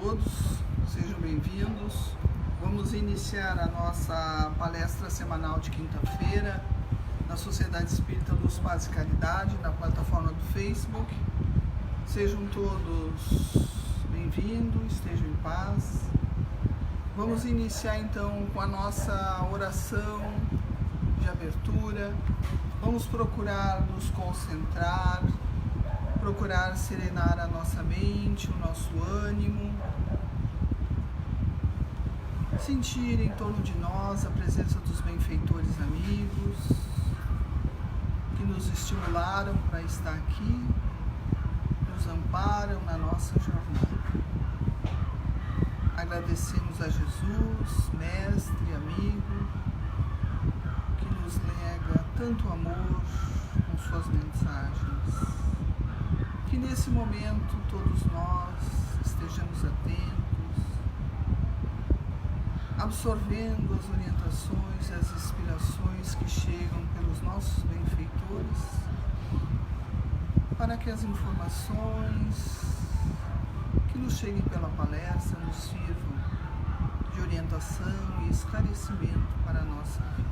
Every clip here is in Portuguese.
todos, sejam bem-vindos. Vamos iniciar a nossa palestra semanal de quinta-feira na Sociedade Espírita Luz, Paz e Caridade, na plataforma do Facebook. Sejam todos bem-vindos, estejam em paz. Vamos iniciar então com a nossa oração de abertura. Vamos procurar nos concentrar, procurar serenar a nossa mente, o nosso ânimo, sentir em torno de nós a presença dos benfeitores amigos que nos estimularam para estar aqui, nos amparam na nossa jornada. Agradecemos a Jesus, mestre, amigo, que nos lega tanto amor com suas mensagens. Que nesse momento todos nós estejamos atentos, absorvendo as orientações e as inspirações que chegam pelos nossos benfeitores, para que as informações que nos cheguem pela palestra nos sirvam de orientação e esclarecimento para a nossa vida.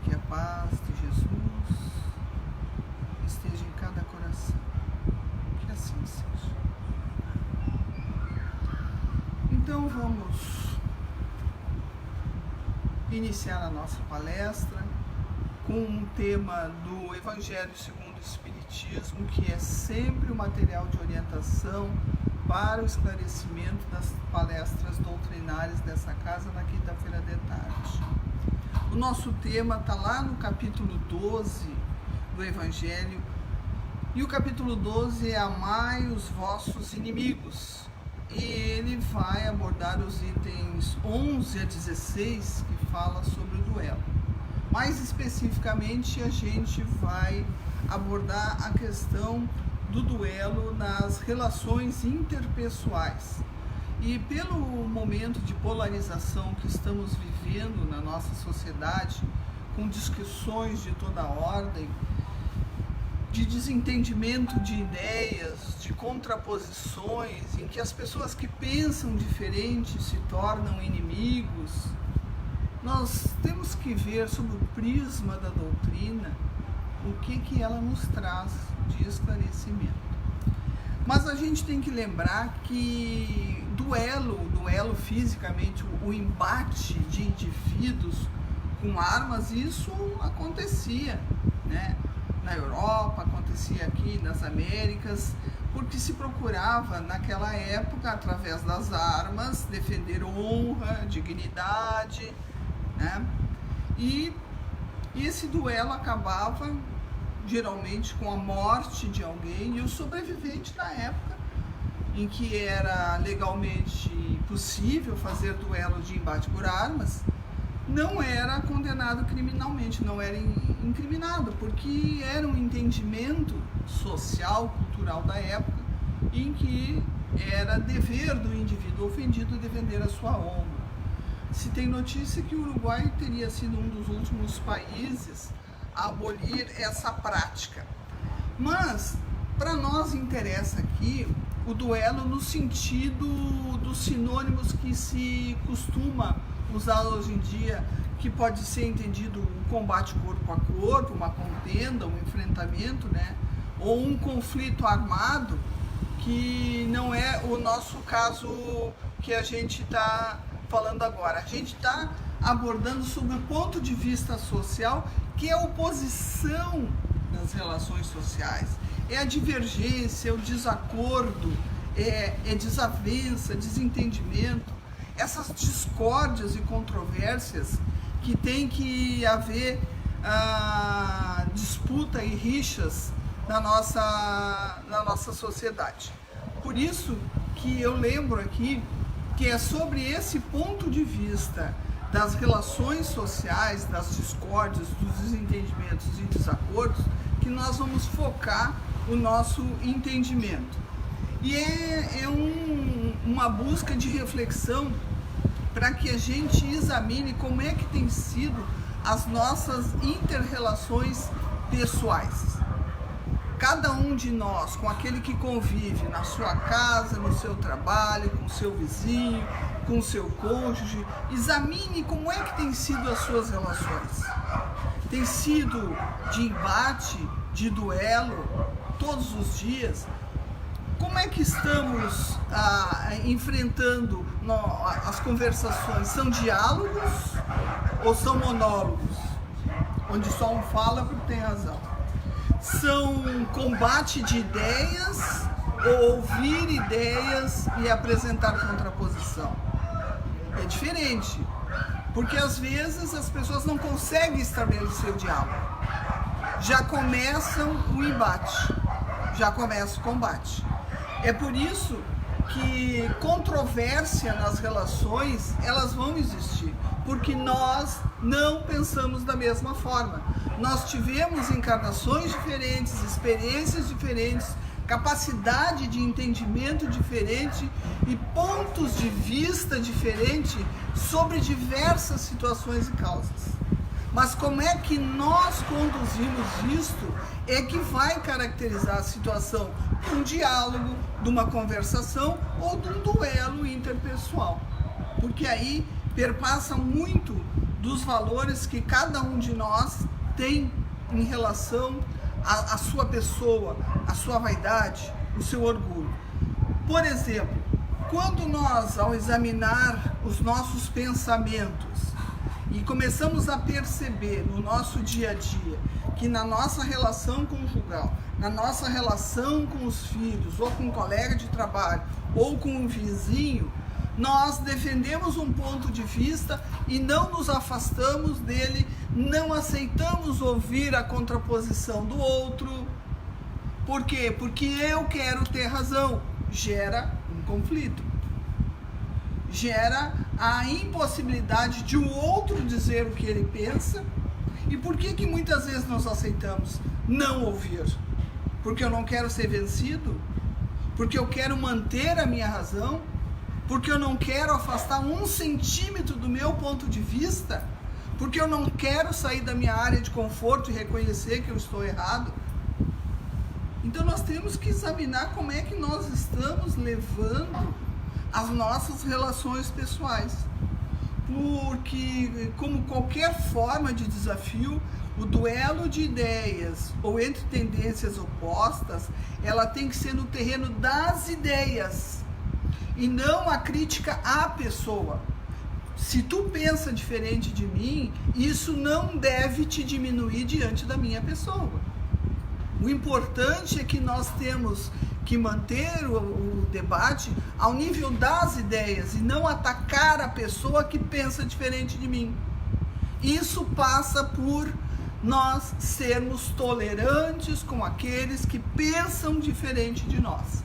Que a paz de Jesus esteja em cada coração, que assim seja. Então vamos iniciar a nossa palestra com um tema do Evangelho segundo o Espiritismo, que é sempre o material de orientação para o esclarecimento das palestras doutrinárias dessa casa na quinta-feira de tarde. O nosso tema está lá no capítulo 12 do Evangelho, e o capítulo 12 é Amai os vossos inimigos, e ele vai abordar os itens 11 a 16, que fala sobre o duelo. Mais especificamente, a gente vai abordar a questão do duelo nas relações interpessoais. E pelo momento de polarização que estamos vivendo na nossa sociedade, com discussões de toda ordem, de desentendimento de ideias, de contraposições, em que as pessoas que pensam diferente se tornam inimigos, nós temos que ver sob o prisma da doutrina o que ela nos traz de esclarecimento. Mas a gente tem que lembrar que duelo fisicamente, o embate de indivíduos com armas, isso acontecia, né? Na Europa, acontecia aqui nas Américas, porque se procurava naquela época, através das armas, defender honra, dignidade, né? E esse duelo acabava geralmente com a morte de alguém, e o sobrevivente na época em que era legalmente possível fazer duelo de embate por armas, não era condenado criminalmente, não era incriminado, porque era um entendimento social, cultural da época, em que era dever do indivíduo ofendido defender a sua honra. Se tem notícia que o Uruguai teria sido um dos últimos países a abolir essa prática. Mas, para nós interessa aqui o duelo no sentido dos sinônimos que se costuma usar hoje em dia, que pode ser entendido um combate corpo a corpo, uma contenda, um enfrentamento, né? Ou um conflito armado, que não é o nosso caso que a gente está falando agora. A gente está abordando sobre o ponto de vista social, que é a oposição nas relações sociais, é a divergência, é o desacordo, é desavença, desentendimento, essas discórdias e controvérsias que tem que haver disputa e rixas na nossa sociedade. Por isso que eu lembro aqui que é sobre esse ponto de vista das relações sociais, das discórdias, dos desentendimentos e desacordos, que nós vamos focar o nosso entendimento. E é uma busca de reflexão para que a gente examine como é que tem sido as nossas inter-relações pessoais. cada um de nós, com aquele que convive na sua casa, no seu trabalho, com o seu vizinho, com o seu cônjuge, examine como é que tem sido as suas relações. Tem sido de embate, de duelo, todos os dias? Como é que estamos enfrentando as conversações? São diálogos ou são monólogos? Onde só um fala porque tem razão. São combate de ideias ou ouvir ideias e apresentar contraposição? É diferente, porque às vezes as pessoas não conseguem estabelecer o diálogo. Já começam o embate, já começa o combate. É por isso que controvérsia nas relações, elas vão existir, porque nós não pensamos da mesma forma. Nós tivemos encarnações diferentes, experiências diferentes, capacidade de entendimento diferente e pontos de vista diferentes sobre diversas situações e causas. Mas como é que nós conduzimos isto é que vai caracterizar a situação de um diálogo, de uma conversação ou de um duelo interpessoal. Porque aí perpassa muito dos valores que cada um de nós tem em relação à sua pessoa, à sua vaidade, o seu orgulho. Por exemplo, quando nós, ao examinar os nossos pensamentos e começamos a perceber no nosso dia a dia que na nossa relação conjugal, na nossa relação com os filhos, ou com um colega de trabalho, ou com um vizinho, nós defendemos um ponto de vista e não nos afastamos dele, não aceitamos ouvir a contraposição do outro. Por quê? Porque eu quero ter razão. Gera um conflito. Gera a impossibilidade de o outro dizer o que ele pensa. E por que muitas vezes nós aceitamos não ouvir? Porque eu não quero ser vencido? Porque eu quero manter a minha razão? Porque eu não quero afastar 1 centímetro do meu ponto de vista? Porque eu não quero sair da minha área de conforto e reconhecer que eu estou errado? Então nós temos que examinar como é que nós estamos levando as nossas relações pessoais. Porque, como qualquer forma de desafio, o duelo de ideias ou entre tendências opostas, ela tem que ser no terreno das ideias e não a crítica à pessoa. Se tu pensa diferente de mim, isso não deve te diminuir diante da minha pessoa. O importante é que nós temos que manter o debate ao nível das ideias e não atacar a pessoa que pensa diferente de mim. Isso passa por nós sermos tolerantes com aqueles que pensam diferente de nós.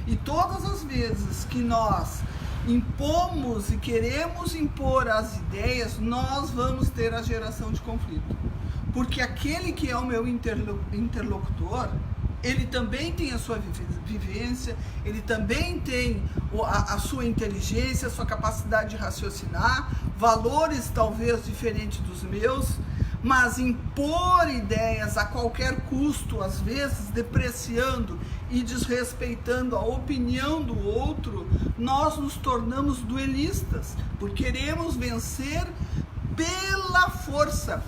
E todas as vezes que nós impomos e queremos impor as ideias, nós vamos ter a geração de conflito. Porque aquele que é o meu interlocutor, ele também tem a sua vivência, ele também tem a sua inteligência, a sua capacidade de raciocinar, valores talvez diferentes dos meus, mas impor ideias a qualquer custo, às vezes depreciando e desrespeitando a opinião do outro, nós nos tornamos duelistas, porque queremos vencer pela força.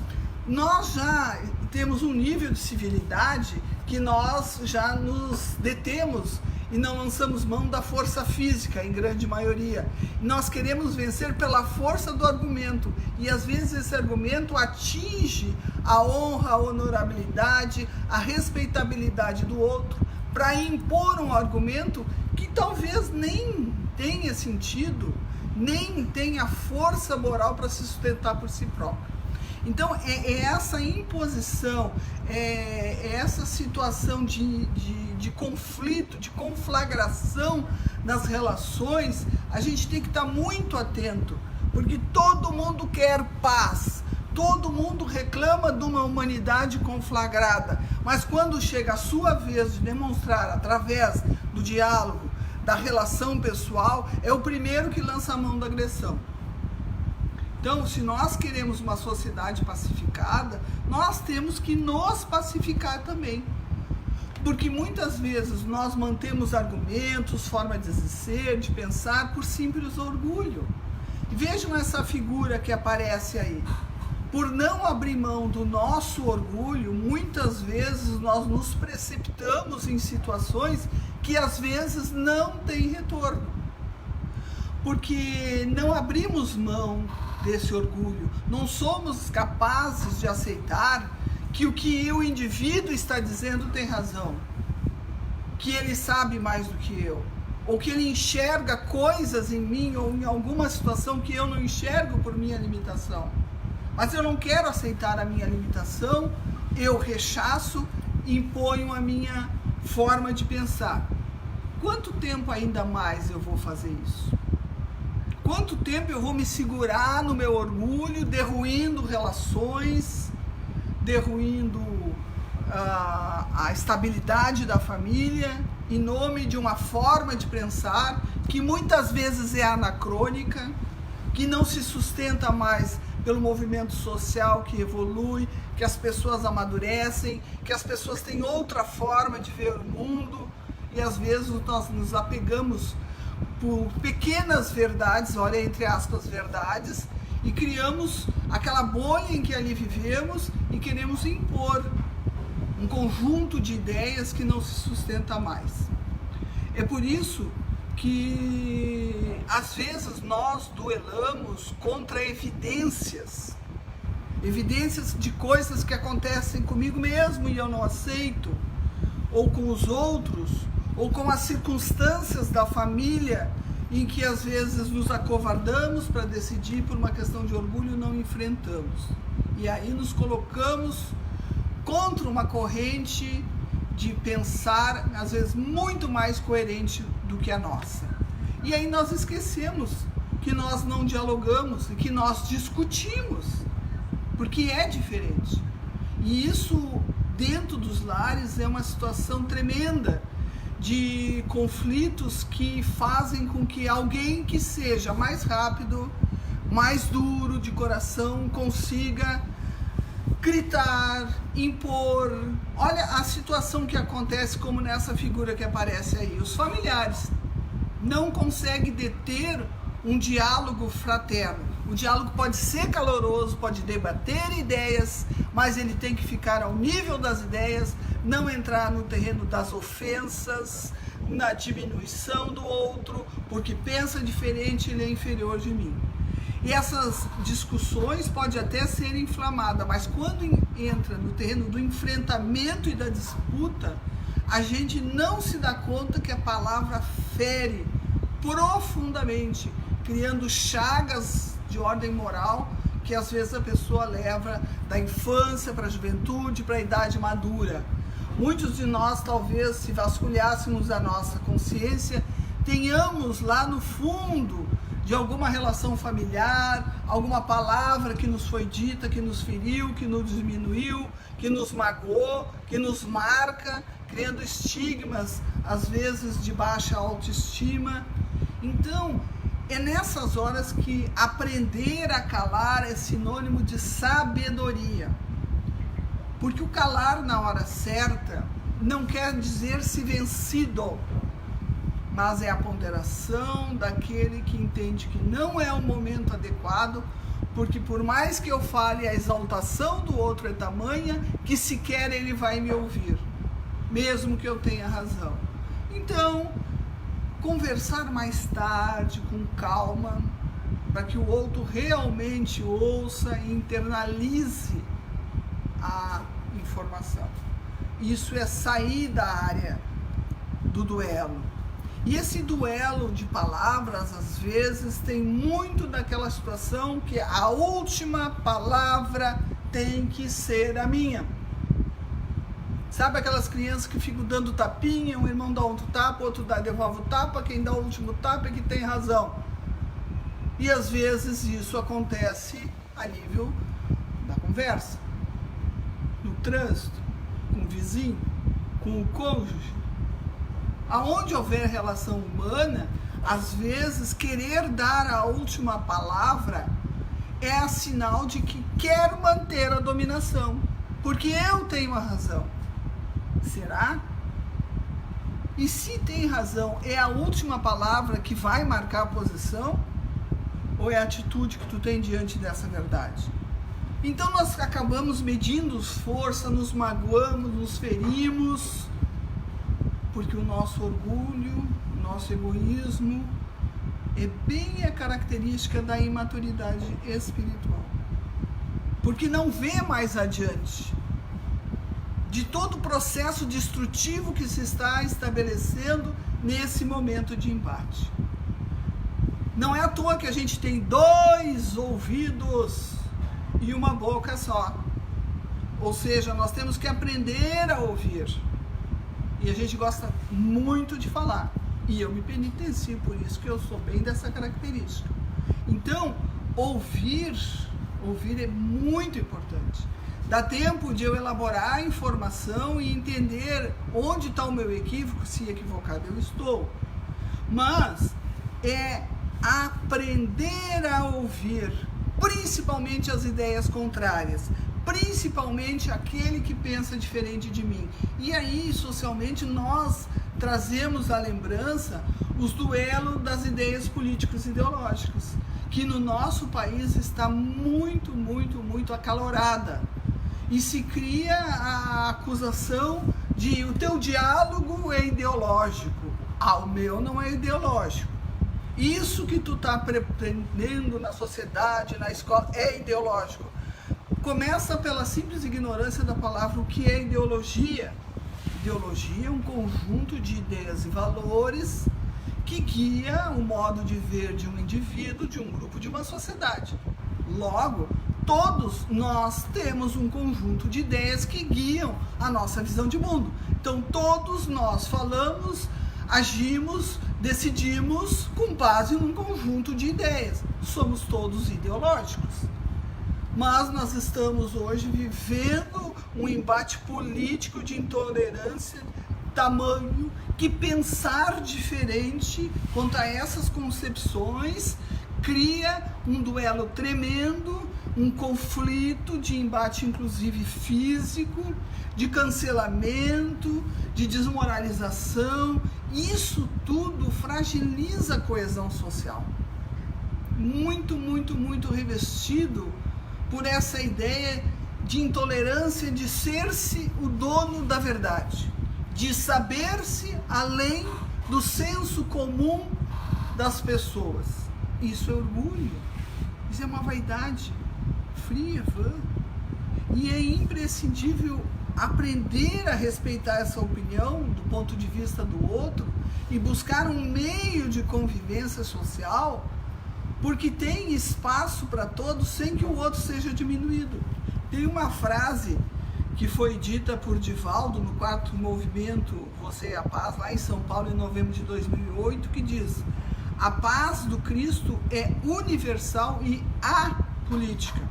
Nós já temos um nível de civilidade que nós já nos detemos e não lançamos mão da força física, em grande maioria. Nós queremos vencer pela força do argumento, e às vezes esse argumento atinge a honra, a honorabilidade, a respeitabilidade do outro, para impor um argumento que talvez nem tenha sentido, nem tenha força moral para se sustentar por si próprio. Então, é essa imposição, é essa situação de conflito, de conflagração nas relações, a gente tem que estar muito atento, porque todo mundo quer paz, todo mundo reclama de uma humanidade conflagrada, mas quando chega a sua vez de demonstrar através do diálogo, da relação pessoal, é o primeiro que lança a mão da agressão. Então, se nós queremos uma sociedade pacificada, nós temos que nos pacificar também. Porque muitas vezes nós mantemos argumentos, forma de ser, de pensar, por simples orgulho. Vejam essa figura que aparece aí. Por não abrir mão do nosso orgulho, muitas vezes nós nos precipitamos em situações que às vezes não têm retorno. Porque não abrimos mão desse orgulho, não somos capazes de aceitar que o que o indivíduo está dizendo tem razão, que ele sabe mais do que eu, ou que ele enxerga coisas em mim ou em alguma situação que eu não enxergo por minha limitação. Mas eu não quero aceitar a minha limitação, eu rechaço e imponho a minha forma de pensar. Quanto tempo ainda mais eu vou fazer isso? Quanto tempo eu vou me segurar no meu orgulho, derruindo relações, derruindo a estabilidade da família, em nome de uma forma de pensar que muitas vezes é anacrônica, que não se sustenta mais pelo movimento social que evolui, que as pessoas amadurecem, que as pessoas têm outra forma de ver o mundo, e às vezes nós nos apegamos por pequenas verdades, olha, entre aspas, verdades, e criamos aquela bolha em que ali vivemos e queremos impor um conjunto de ideias que não se sustenta mais. É por isso que às vezes nós duelamos contra evidências de coisas que acontecem comigo mesmo e eu não aceito, ou com os outros, ou com as circunstâncias da família em que às vezes nos acovardamos para decidir por uma questão de orgulho e não enfrentamos. E aí nos colocamos contra uma corrente de pensar, às vezes, muito mais coerente do que a nossa. E aí nós esquecemos que nós não dialogamos e que nós discutimos, porque é diferente. E isso, dentro dos lares, é uma situação tremenda de conflitos que fazem com que alguém que seja mais rápido, mais duro de coração, consiga gritar, impor. Olha a situação que acontece como nessa figura que aparece aí. Os familiares não conseguem deter um diálogo fraterno. O diálogo pode ser caloroso, pode debater ideias, mas ele tem que ficar ao nível das ideias, não entrar no terreno das ofensas, na diminuição do outro, porque pensa diferente, ele é inferior de mim. E essas discussões podem até ser inflamadas, mas quando entra no terreno do enfrentamento e da disputa, a gente não se dá conta que a palavra fere profundamente, criando chagas de ordem moral que às vezes a pessoa leva da infância para a juventude, para a idade madura. Muitos de nós, talvez, se vasculhássemos a nossa consciência, tenhamos lá no fundo de alguma relação familiar, alguma palavra que nos foi dita, que nos feriu, que nos diminuiu, que nos magoou, que nos marca, criando estigmas, às vezes de baixa autoestima. Então, é nessas horas que aprender a calar é sinônimo de sabedoria. Porque o calar na hora certa não quer dizer se vencido, mas é a ponderação daquele que entende que não é o momento adequado, porque por mais que eu fale, a exaltação do outro é tamanha que sequer ele vai me ouvir, mesmo que eu tenha razão. Então, conversar mais tarde, com calma, para que o outro realmente ouça e internalize a informação. Isso é sair da área do duelo. E esse duelo de palavras, às vezes, tem muito daquela situação que a última palavra tem que ser a minha. Sabe aquelas crianças que ficam dando tapinha, um irmão dá outro tapa, outro devolve o tapa, quem dá o último tapa é que tem razão. E às vezes isso acontece a nível da conversa, no trânsito, com o vizinho, com o cônjuge. Aonde houver relação humana, às vezes querer dar a última palavra é sinal de que quer manter a dominação, porque eu tenho a razão. Será E se tem razão, é a última palavra que vai marcar a posição? Ou é a atitude que tu tem diante dessa verdade? Então nós acabamos medindo força, nos magoamos, nos ferimos, porque o nosso orgulho, o nosso egoísmo é bem a característica da imaturidade espiritual. Porque não vê mais adiante de todo o processo destrutivo que se está estabelecendo nesse momento de embate. Não é à toa que a gente tem 2 ouvidos e uma boca só. Ou seja, nós temos que aprender a ouvir. E a gente gosta muito de falar. E eu me penitencio por isso, que eu sou bem dessa característica. Então, ouvir é muito importante. Dá tempo de eu elaborar a informação e entender onde está o meu equívoco, se equivocado eu estou. Mas é aprender a ouvir, principalmente as ideias contrárias, principalmente aquele que pensa diferente de mim. E aí, socialmente, nós trazemos à lembrança os duelos das ideias políticas e ideológicas, que no nosso país está muito, muito, muito acalorada. E se cria a acusação de o teu diálogo é ideológico. O meu não é ideológico. Isso que tu está pretendendo na sociedade, na escola, é ideológico. Começa pela simples ignorância da palavra o que é ideologia. Ideologia é um conjunto de ideias e valores que guia o modo de ver de um indivíduo, de um grupo, de uma sociedade. Logo, todos nós temos um conjunto de ideias que guiam a nossa visão de mundo. Então, todos nós falamos, agimos, decidimos com base num conjunto de ideias. Somos todos ideológicos. Mas nós estamos hoje vivendo um embate político de intolerância, tamanho que pensar diferente contra essas concepções cria um duelo tremendo, um conflito de embate inclusive físico, de cancelamento, de desmoralização. Isso tudo fragiliza a coesão social. Muito, muito, muito revestido por essa ideia de intolerância, de ser-se o dono da verdade, de saber-se além do senso comum das pessoas. Isso é orgulho, isso é uma vaidade fria, vã. E é imprescindível aprender a respeitar essa opinião do ponto de vista do outro e buscar um meio de convivência social, porque tem espaço para todos sem que o outro seja diminuído. Tem uma frase que foi dita por Divaldo no 4º movimento Você é a Paz, lá em São Paulo, em novembro de 2008, que diz: a paz do Cristo é universal e apolítica.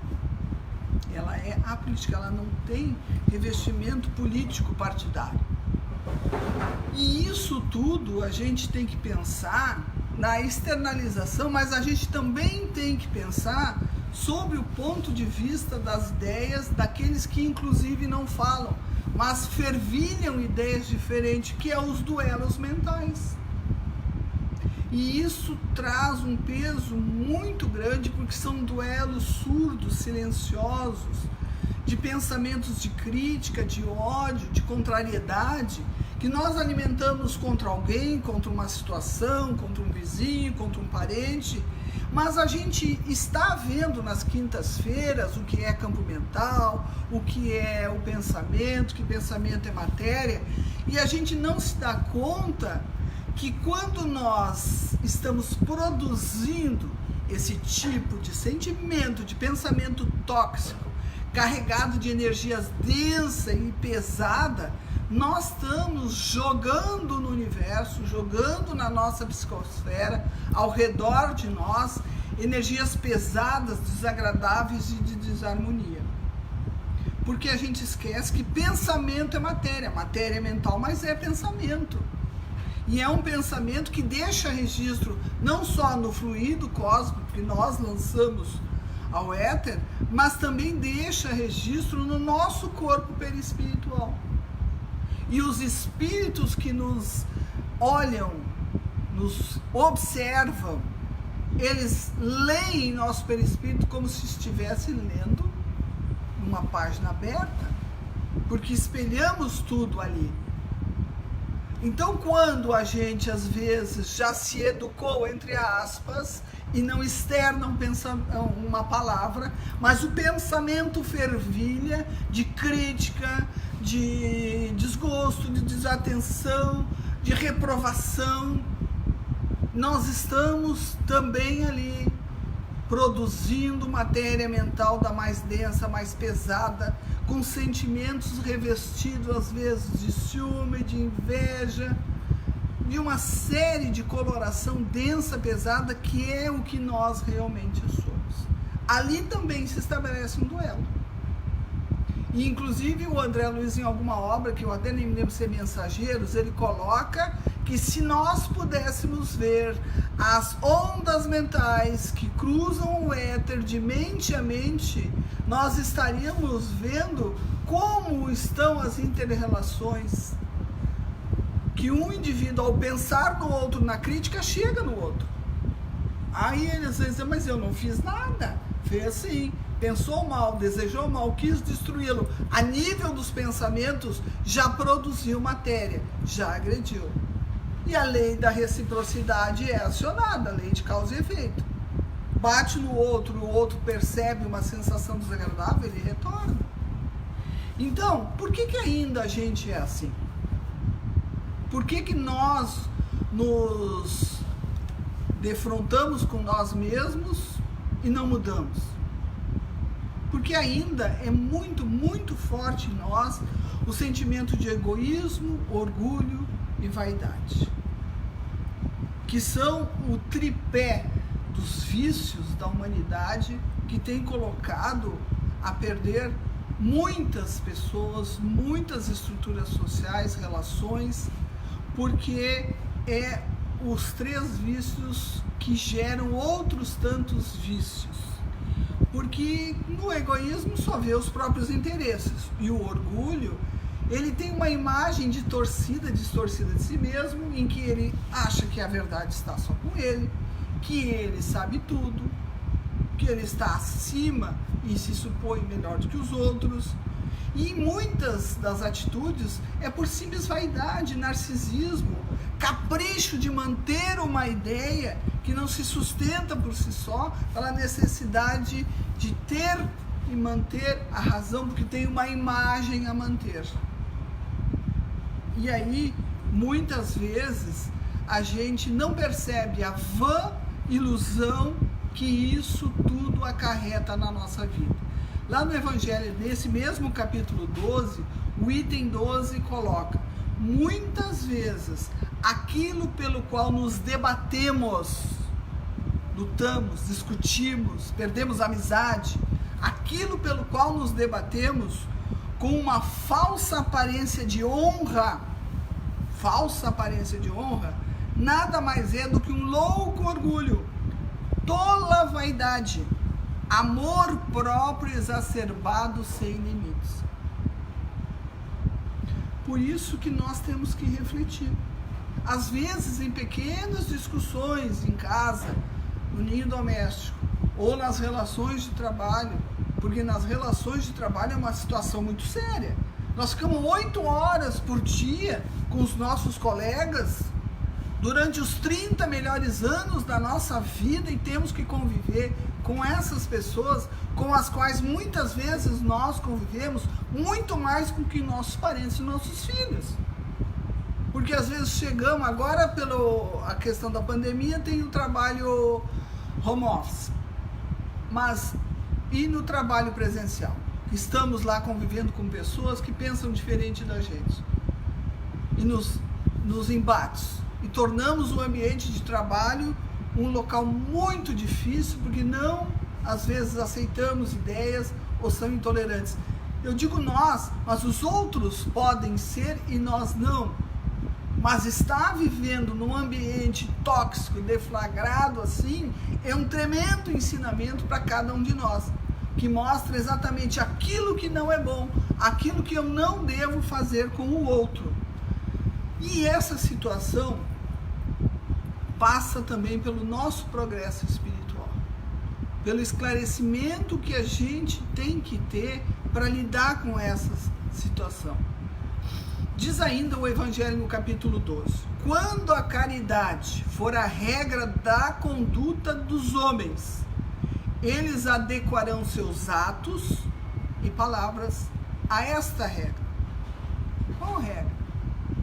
Ela é apolítica, ela não tem revestimento político partidário. E isso tudo a gente tem que pensar na externalização, mas a gente também tem que pensar sobre o ponto de vista das ideias daqueles que inclusive não falam, mas fervilham ideias diferentes, que é os duelos mentais. E isso traz um peso muito grande, porque são duelos surdos, silenciosos, de pensamentos de crítica, de ódio, de contrariedade, que nós alimentamos contra alguém, contra uma situação, contra um vizinho, contra um parente, mas a gente está vendo nas quintas-feiras o que é campo mental, o que é o pensamento, que pensamento é matéria, e a gente não se dá conta que quando nós estamos produzindo esse tipo de sentimento, de pensamento tóxico, carregado de energias densa e pesada, nós estamos jogando no universo, jogando na nossa psicosfera, ao redor de nós, energias pesadas, desagradáveis e de desarmonia. Porque a gente esquece que pensamento é matéria, matéria é mental, mas é pensamento. E é um pensamento que deixa registro não só no fluido cósmico que nós lançamos ao éter, mas também deixa registro no nosso corpo perispiritual. e os espíritos que nos olham, nos observam, eles leem nosso perispírito como se estivesse lendo uma página aberta, porque espelhamos tudo ali. Então, quando a gente, às vezes, já se educou, entre aspas, e não externa uma palavra, mas o pensamento fervilha de crítica, de desgosto, de desatenção, de reprovação, nós estamos também ali produzindo matéria mental da mais densa, mais pesada, com sentimentos revestidos às vezes de ciúme, de inveja, de uma série de coloração densa, pesada, que é o que nós realmente somos. Ali também se estabelece um duelo. E inclusive o André Luiz, em alguma obra, que eu até nem me lembro se é Mensageiros, ele coloca que se nós pudéssemos ver as ondas mentais que cruzam o éter de mente a mente, nós estaríamos vendo como estão as inter-relações, que um indivíduo, ao pensar no outro, na crítica, chega no outro. Aí ele às vezes diz, mas eu não fiz nada. Fez sim, pensou mal, desejou mal, quis destruí-lo. A nível dos pensamentos, já produziu matéria, já agrediu. E a lei da reciprocidade é acionada, a lei de causa e efeito. Bate no outro, o outro percebe uma sensação desagradável, ele retorna. Então, por que ainda a gente é assim? Por que nós nos defrontamos com nós mesmos e não mudamos? Porque ainda é muito, muito forte em nós o sentimento de egoísmo, orgulho e vaidade, que são o tripé dos vícios da humanidade que tem colocado a perder muitas pessoas, muitas estruturas sociais, relações, porque é os três vícios que geram outros tantos vícios. Porque no egoísmo só vê os próprios interesses, e o orgulho, ele tem uma imagem de torcida, distorcida de si mesmo, em que ele acha que a verdade está só com ele, que ele sabe tudo, que ele está acima e se supõe melhor do que os outros. E muitas das atitudes é por simples vaidade, narcisismo, capricho de manter uma ideia que não se sustenta por si só, pela necessidade de ter e manter a razão, porque tem uma imagem a manter. E aí, muitas vezes, a gente não percebe a vã ilusão que isso tudo acarreta na nossa vida. Lá no Evangelho, nesse mesmo capítulo 12, o item 12 coloca: muitas vezes aquilo pelo qual nos debatemos, lutamos, discutimos, perdemos amizade, aquilo pelo qual nos debatemos com uma falsa aparência de honra, nada mais é do que um louco orgulho, tola vaidade, amor próprio exacerbado sem limites. Por isso que nós temos que refletir. Às vezes, em pequenas discussões em casa, no ninho doméstico, ou nas relações de trabalho, porque nas relações de trabalho é uma situação muito séria. Nós ficamos 8 horas por dia com os nossos colegas durante os 30 melhores anos da nossa vida, e temos que conviver com essas pessoas com as quais muitas vezes nós convivemos muito mais com que nossos parentes e nossos filhos. Porque às vezes chegamos, agora pela questão da pandemia tem o trabalho home office, mas e no trabalho presencial? Estamos lá convivendo com pessoas que pensam diferente da gente, e nos embates, e tornamos o ambiente de trabalho um local muito difícil, porque não, às vezes, aceitamos ideias ou são intolerantes. Eu digo nós, mas os outros podem ser e nós não. Mas estar vivendo num ambiente tóxico, deflagrado assim, é um tremendo ensinamento para cada um de nós, que mostra exatamente aquilo que não é bom, aquilo que eu não devo fazer com o outro. E essa situação passa também pelo nosso progresso espiritual, pelo esclarecimento que a gente tem que ter para lidar com essa situação. Diz ainda o Evangelho no capítulo 12: quando a caridade for a regra da conduta dos homens, eles adequarão seus atos e palavras a esta regra. Qual regra?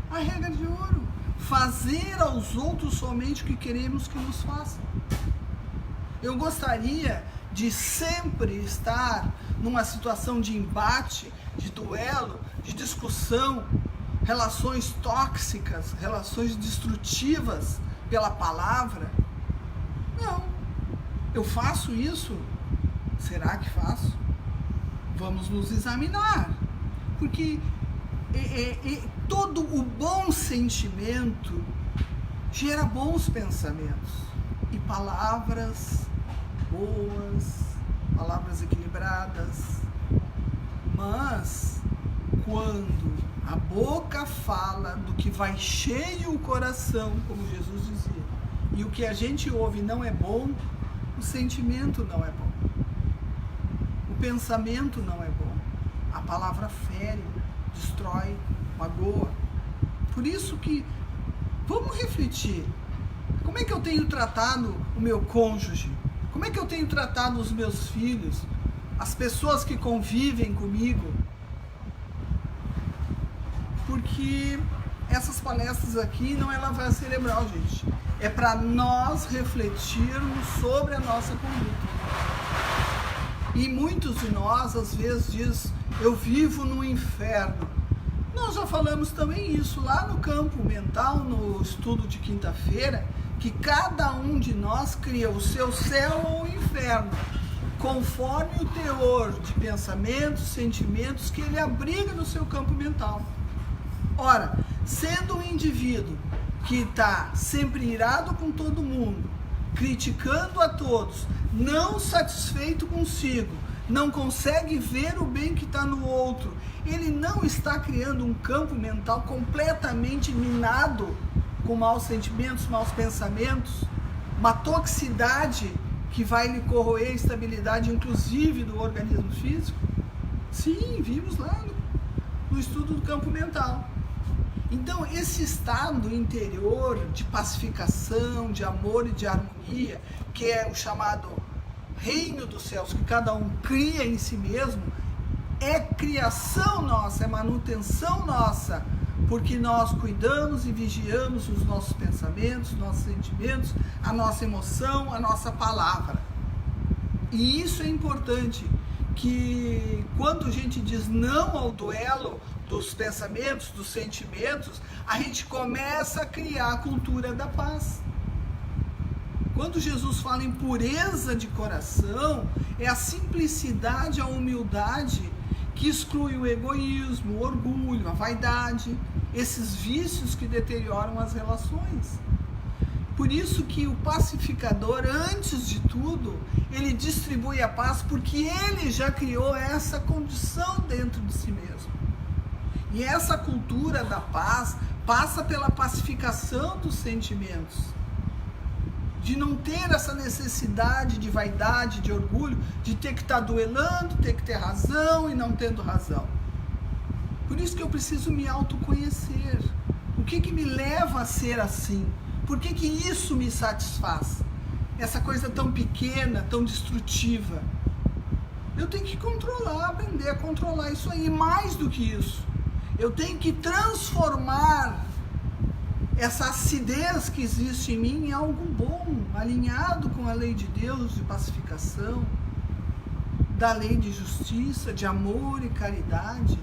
A regra de ouro: fazer aos outros somente o que queremos que nos façam. Eu gostaria de sempre estar numa situação de embate, de duelo, de discussão, relações tóxicas, relações destrutivas pela palavra. Não. Eu faço isso? Será que faço? Vamos nos examinar. Porque todo o bom sentimento gera bons pensamentos e palavras boas, palavras equilibradas. Mas quando a boca fala do que vai cheio o coração, como Jesus dizia, e o que a gente ouve não é bom, o sentimento não é bom, o pensamento não é bom, a palavra fere, destrói, magoa. Por isso que vamos refletir. Como é que eu tenho tratado o meu cônjuge? Como é que eu tenho tratado os meus filhos? As pessoas que convivem comigo? Porque essas palestras aqui não é lavagem cerebral, gente. É para nós refletirmos sobre a nossa conduta. E muitos de nós, às vezes, diz: eu vivo no inferno. Nós já falamos também isso lá no campo mental, no estudo de quinta-feira, que cada um de nós cria o seu céu ou inferno, conforme o teor de pensamentos, sentimentos que ele abriga no seu campo mental. Ora, sendo um indivíduo que está sempre irado com todo mundo, criticando a todos, não satisfeito consigo, não consegue ver o bem que está no outro, ele não está criando um campo mental completamente minado com maus sentimentos, maus pensamentos, uma toxicidade que vai lhe corroer a estabilidade, inclusive, do organismo físico? Sim, vimos lá no estudo do campo mental. Então, esse estado interior de pacificação, de amor e de harmonia, que é o chamado reino dos céus, que cada um cria em si mesmo, é criação nossa, é manutenção nossa, porque nós cuidamos e vigiamos os nossos pensamentos, nossos sentimentos, a nossa emoção, a nossa palavra. E isso é importante, que quando a gente diz não ao duelo dos pensamentos, dos sentimentos, a gente começa a criar a cultura da paz. Quando Jesus fala em pureza de coração, é a simplicidade, a humildade que exclui o egoísmo, o orgulho, a vaidade, esses vícios que deterioram as relações. Por isso que o pacificador, antes de tudo, ele distribui a paz, porque ele já criou essa condição dentro de si mesmo. E essa cultura da paz passa pela pacificação dos sentimentos, de não ter essa necessidade de vaidade, de orgulho, de ter que estar duelando, ter que ter razão e não tendo razão. Por isso que eu preciso me autoconhecer. O que me leva a ser assim? Por que isso me satisfaz? Essa coisa tão pequena, tão destrutiva. Eu tenho que controlar, aprender a controlar isso aí. E mais do que isso, eu tenho que transformar essa acidez que existe em mim em algo bom, alinhado com a lei de Deus de pacificação, da lei de justiça, de amor e caridade.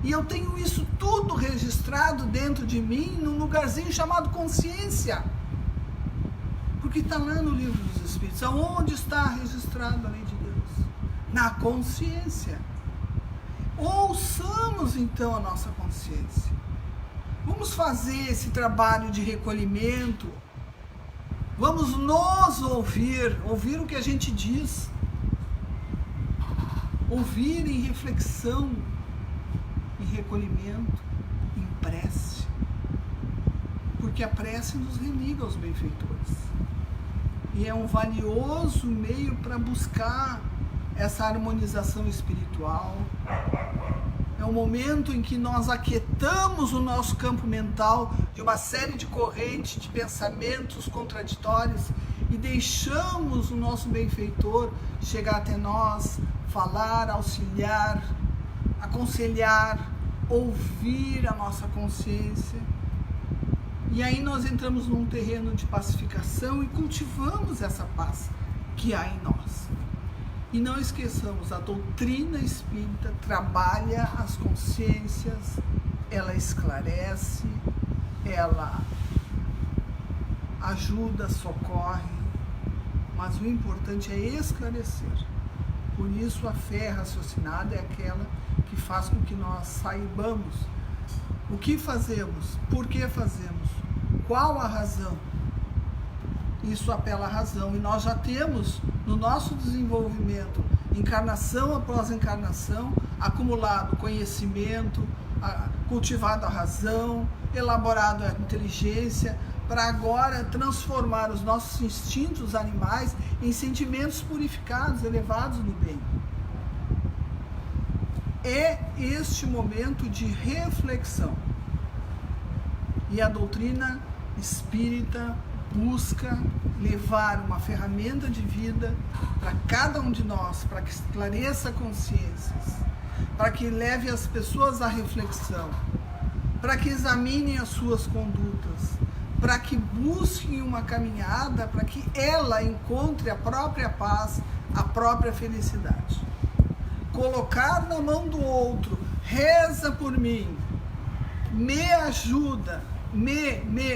E eu tenho isso tudo registrado dentro de mim num lugarzinho chamado consciência. Porque está lá no livro dos Espíritos. Aonde está registrado a lei de Deus? Na consciência. Ouçamos então a nossa consciência. Vamos fazer esse trabalho de recolhimento. Vamos nos ouvir o que a gente diz. Ouvir em reflexão, em recolhimento, em prece. porque a prece nos religa aos benfeitores. E é um valioso meio para buscar essa harmonização espiritual. É um momento em que nós aquietamos o nosso campo mental de uma série de correntes, de pensamentos contraditórios e deixamos o nosso benfeitor chegar até nós, falar, auxiliar, aconselhar, ouvir a nossa consciência. E aí nós entramos num terreno de pacificação e cultivamos essa paz que há em nós. E não esqueçamos, a doutrina espírita trabalha as consciências, ela esclarece, ela ajuda, socorre, mas o importante é esclarecer. Por isso a fé raciocinada é aquela que faz com que nós saibamos o que fazemos, por que fazemos, qual a razão. Isso apela à razão, e nós já temos no nosso desenvolvimento, encarnação após encarnação, acumulado conhecimento, cultivado a razão, elaborado a inteligência, para agora transformar os nossos instintos animais em sentimentos purificados, elevados no bem. É este momento de reflexão. E a doutrina espírita busca levar uma ferramenta de vida para cada um de nós, para que esclareça consciências, para que leve as pessoas à reflexão, para que examinem as suas condutas, para que busquem uma caminhada, para que ela encontre a própria paz, a própria felicidade. Colocar na mão do outro, reza por mim, me ajuda,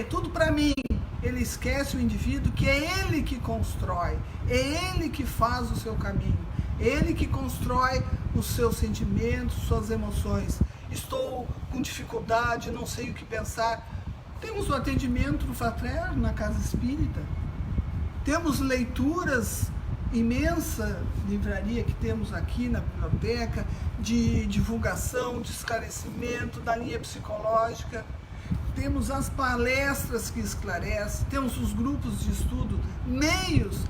tudo para mim. Ele esquece o indivíduo que é ele que constrói, é ele que faz o seu caminho, é ele que constrói os seus sentimentos, suas emoções. Estou com dificuldade, não sei o que pensar. Temos o atendimento fraterno na casa espírita, temos leituras, imensa livraria que temos aqui na biblioteca, de divulgação, de esclarecimento da linha psicológica. Temos as palestras que esclarecem, temos os grupos de estudo, meios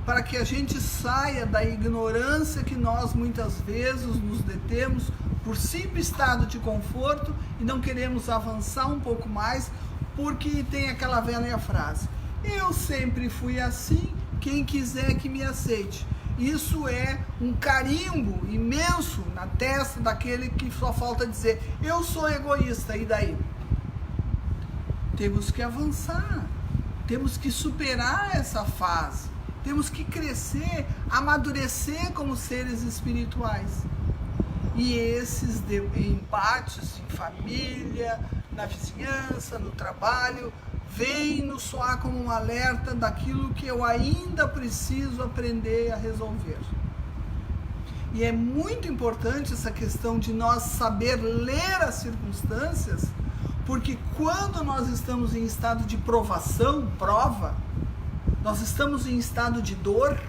para que a gente saia da ignorância que nós muitas vezes nos detemos por simples estado de conforto e não queremos avançar um pouco mais, porque tem aquela velha frase: eu sempre fui assim, quem quiser que me aceite. Isso é um carimbo imenso na testa daquele que só falta dizer: eu sou egoísta, e daí? Temos que avançar, temos que superar essa fase, temos que crescer, amadurecer como seres espirituais. E esses embates em família, na vizinhança, no trabalho, vêm nos soar como um alerta daquilo que eu ainda preciso aprender a resolver. E é muito importante essa questão de nós saber ler as circunstâncias, porque quando nós estamos em estado de provação, nós estamos em estado de dor,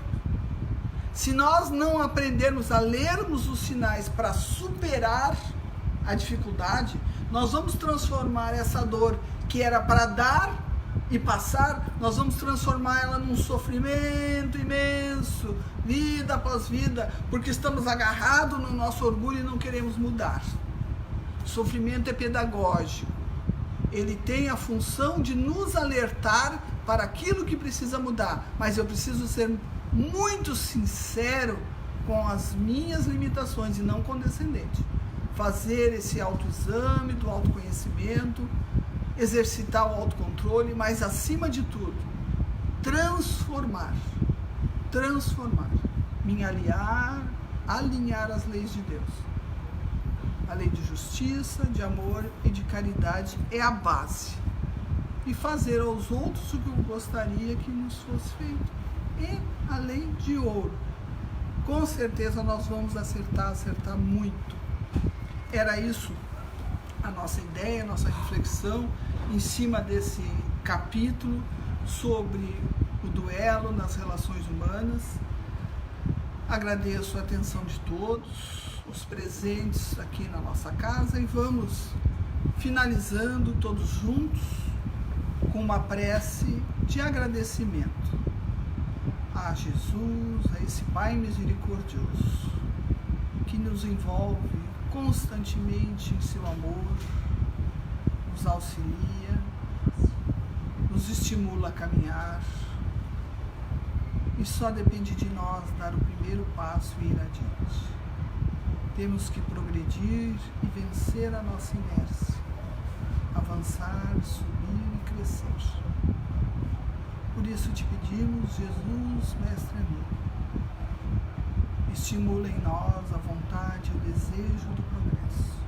se nós não aprendermos a lermos os sinais para superar a dificuldade, nós vamos transformar essa dor que era para dar e passar, nós vamos transformar ela num sofrimento imenso, vida após vida, porque estamos agarrados no nosso orgulho e não queremos mudar. O sofrimento é pedagógico. Ele tem a função de nos alertar para aquilo que precisa mudar, mas eu preciso ser muito sincero com as minhas limitações e não condescendente. Fazer esse autoexame do autoconhecimento, exercitar o autocontrole, mas acima de tudo, transformar, me alinhar às leis de Deus. A lei de justiça, de amor e de caridade é a base. E fazer aos outros o que eu gostaria que nos fosse feito. É a lei de ouro. Com certeza nós vamos acertar muito. Era isso a nossa ideia, a nossa reflexão em cima desse capítulo sobre o duelo nas relações humanas. Agradeço a atenção de todos os presentes aqui na nossa casa e vamos finalizando todos juntos com uma prece de agradecimento a Jesus, a esse Pai misericordioso, que nos envolve constantemente em seu amor, nos auxilia, nos estimula a caminhar, e só depende de nós dar o primeiro passo e ir adiante. Temos que progredir e vencer a nossa inércia, avançar, subir e crescer. Por isso te pedimos, Jesus, Mestre amigo, estimula em nós a vontade e o desejo do progresso.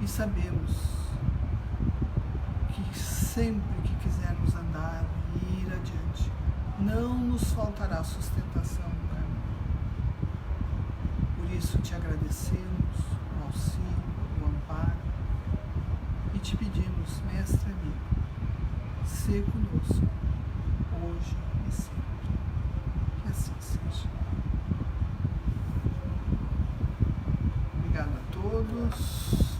E sabemos que sempre que quisermos andar e ir adiante, não nos faltará sustentação no caminho. Por isso te agradecemos o auxílio, o amparo, e te pedimos, Mestre amigo, sê conosco, hoje e sempre. Que assim seja. Obrigado a todos.